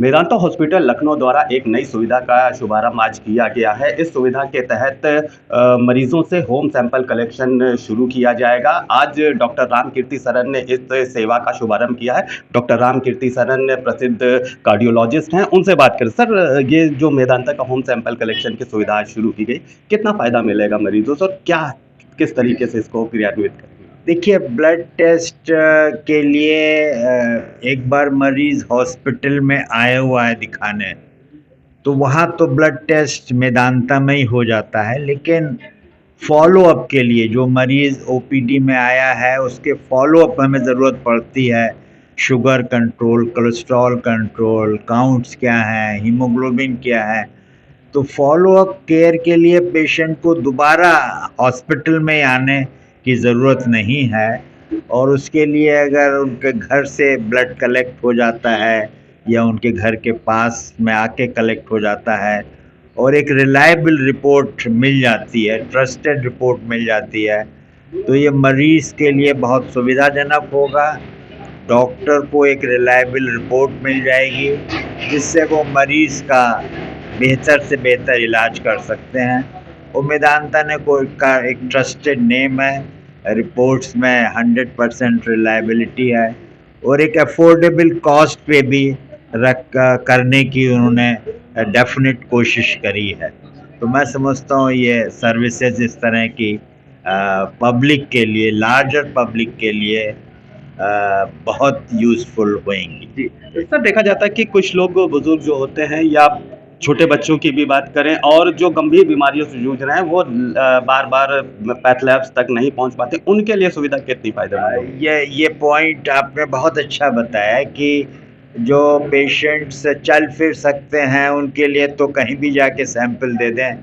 Medanta hospital Lucknow द्वारा एक नई सुविधा का शुभारंभ आज किया गया है। इस सुविधा के तहत मरीजों से होम सैंपल कलेक्शन शुरू किया जाएगा। आज डॉक्टर रामकीर्ति सरन ने इस सेवा का शुभारंभ किया है। डॉक्टर रामकीर्ति सरन प्रसिद्ध कार्डियोलॉजिस्ट हैं, उनसे बात करें। सर, ये जो मेदांता का होम सैंपल कलेक्शन की सुविधा आज शुरू की गई, कितना फ़ायदा मिलेगा मरीजों से और क्या किस तरीके से इसको क्रियान्वित करेंगे? देखिए, ब्लड टेस्ट के लिए एक बार मरीज़ हॉस्पिटल में आया हुआ है दिखाने, तो वहाँ तो ब्लड टेस्ट मेदांता में ही हो जाता है। लेकिन फ़ॉलो-अप के लिए जो मरीज़ ओपीडी में आया है, उसके फ़ॉलो-अप हमें ज़रूरत पड़ती है। Sugar control, cholesterol control, counts क्या हैं, हीमोग्लोबिन क्या है। तो फ़ॉलो-अप केयर के लिए पेशेंट को दोबारा हॉस्पिटल में आने की ज़रूरत नहीं है, और उसके लिए अगर उनके घर से ब्लड कलेक्ट हो जाता है या उनके घर के पास में आके कलेक्ट हो जाता है और एक रिलायबल रिपोर्ट मिल जाती है, ट्रस्टेड रिपोर्ट मिल जाती है, तो ये मरीज़ के लिए बहुत सुविधाजनक होगा। डॉक्टर को एक रिलायबल रिपोर्ट मिल जाएगी, जिससे वो मरीज़ का बेहतर से बेहतर इलाज कर सकते हैं। और मेदांता ने कोई का एक ट्रस्टेड नेम है, रिपोर्ट्स में 100% रिलायबिलिटी है और एक अफोर्डेबल कॉस्ट पे भी रख करने की उन्होंने डेफिनेट कोशिश करी है। तो मैं समझता हूँ ये सर्विसेज इस तरह की पब्लिक के लिए, लार्जर पब्लिक के लिए बहुत यूज़फुल होएंगी। जी, सर, देखा जाता है कि कुछ लोग बुजुर्ग जो होते हैं या छोटे बच्चों की भी बात करें और जो गंभीर बीमारियों से जूझ रहे हैं, वो बार-बार पैथ लैब्स तक नहीं पहुंच पाते, उनके लिए सुविधा कितनी फ़ायदेमंद होगी? ये पॉइंट आपने बहुत अच्छा बताया कि जो पेशेंट्स चल फिर सकते हैं उनके लिए तो कहीं भी जाके सैंपल दे दें,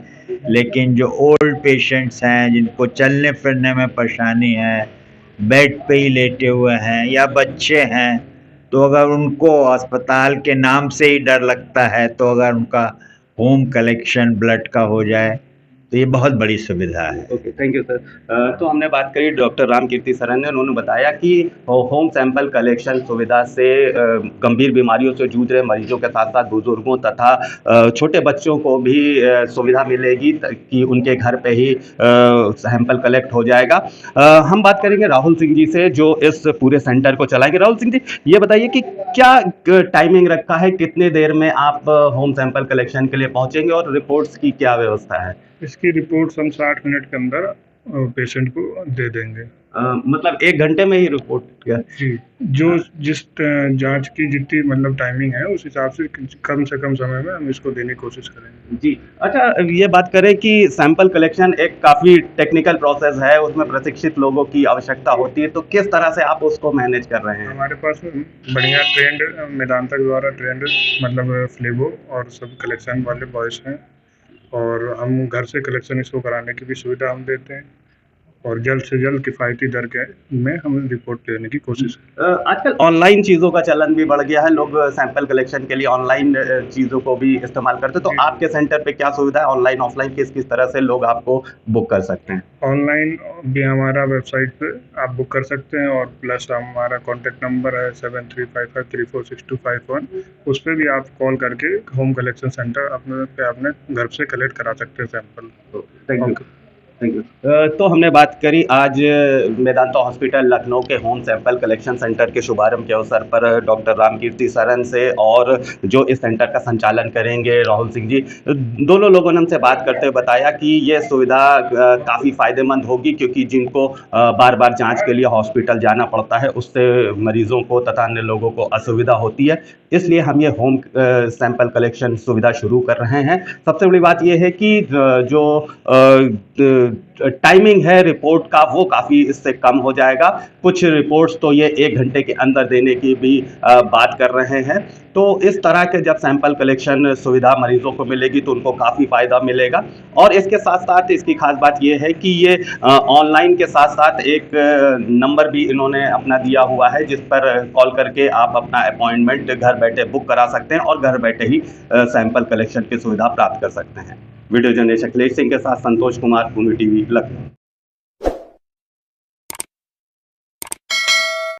लेकिन जो ओल्ड पेशेंट्स हैं, जिनको चलने फिरने में परेशानी है, बेड पे ही लेटे हुए हैं या बच्चे हैं, तो अगर उनको अस्पताल के नाम से ही डर लगता है, तो अगर उनका होम कलेक्शन ब्लड का हो जाए तो ये बहुत बड़ी सुविधा है। Okay, thank you sir. तो हमने बात करी डॉक्टर रामकीर्ति सरन ने, उन्होंने बताया कि होम सैंपल कलेक्शन सुविधा से गंभीर बीमारियों से जूझ रहे मरीजों के साथ-साथ बुजुर्गों तथा छोटे बच्चों को भी सुविधा मिलेगी कि उनके घर पे ही सैंपल कलेक्ट हो जाएगा। हम बात करेंगे राहुल सिंह जी से, जो इस पूरे सेंटर को चलाएँगे। राहुल सिंह जी, ये बताइए कि क्या टाइमिंग रखा है, कितने देर में आप होम सैंपल कलेक्शन के लिए पहुँचेंगे और रिपोर्ट्स की क्या व्यवस्था है? इसकी रिपोर्ट्स हम 60 मिनट के अंदर पेशेंट को दे देंगे। मतलब 1 घंटे में ही रिपोर्ट क्या? जी, जिस जांच की जितनी मतलब टाइमिंग है, उस हिसाब से कम से कम समय में हम इसको देने की कोशिश करेंगे। जी। अच्छा, ये बात करें कि सैंपल कलेक्शन एक काफ़ी टेक्निकल प्रोसेस है, उसमें प्रशिक्षित लोगों की आवश्यकता होती है, तो किस तरह से आप उसको मैनेज कर रहे हैं? हमारे पास बढ़िया ट्रेंड मेदांता के द्वारा ट्रेंड मतलब फ्लेवो और सब कलेक्शन वाले बॉयज़ हैं, और हम घर से कलेक्शन इसको कराने की भी सुविधा हम देते हैं, और जल्द से जल्द किफ़ायती दर के में हम रिपोर्ट देने की कोशिश करें। आजकल ऑनलाइन चीज़ों का चलन भी बढ़ गया है, लोग सैंपल कलेक्शन के लिए ऑनलाइन चीज़ों को भी इस्तेमाल करते हैं, तो आपके सेंटर पे क्या सुविधा है? ऑनलाइन, ऑफलाइन किस-किस तरह से लोग आपको बुक कर सकते हैं? ऑनलाइन भी हमारा वेबसाइट पे आप बुक कर सकते हैं, और प्लस हमारा कॉन्टैक्ट नंबर है 7355346251, उस पे भी आप कॉल करके होम कलेक्शन सेंटर अपने घर से कलेक्ट करा सकते हैं sample. Thank you. Thank you. तो हमने बात करी आज मेदांता हॉस्पिटल लखनऊ के होम सैंपल कलेक्शन सेंटर के शुभारंभ के अवसर पर डॉक्टर रामकीर्ति सरन से, और जो इस सेंटर का संचालन करेंगे राहुल सिंह जी। दोनों लोगों ने हमसे बात करते हुए बताया कि ये सुविधा काफ़ी फ़ायदेमंद होगी, क्योंकि जिनको बार-बार जांच के लिए हॉस्पिटल जाना पड़ता है, उससे मरीज़ों को तथा अन्य लोगों को असुविधा होती है। इसलिए हम ये होम सैंपल कलेक्शन सुविधा शुरू कर रहे हैं। सबसे बड़ी बात ये है कि जो टाइमिंग है रिपोर्ट का, वो काफ़ी इससे कम हो जाएगा। कुछ रिपोर्ट्स तो ये 1 घंटे के अंदर देने की भी बात कर रहे हैं। तो इस तरह के जब सैंपल कलेक्शन सुविधा मरीजों को मिलेगी तो उनको काफ़ी फ़ायदा मिलेगा। और इसके साथ-साथ इसकी ख़ास बात ये है कि ये ऑनलाइन के साथ-साथ एक नंबर भी इन्होंने अपना दिया हुआ है, जिस पर कॉल करके आप अपना अपॉइंटमेंट घर बैठे बुक करा सकते हैं और घर बैठे ही सैंपल कलेक्शन की सुविधा प्राप्त कर सकते हैं। वीडियो जर्नलिस्ट अखिलेश सिंह के साथ संतोष कुमार, भूमि टीवी, लखनऊ।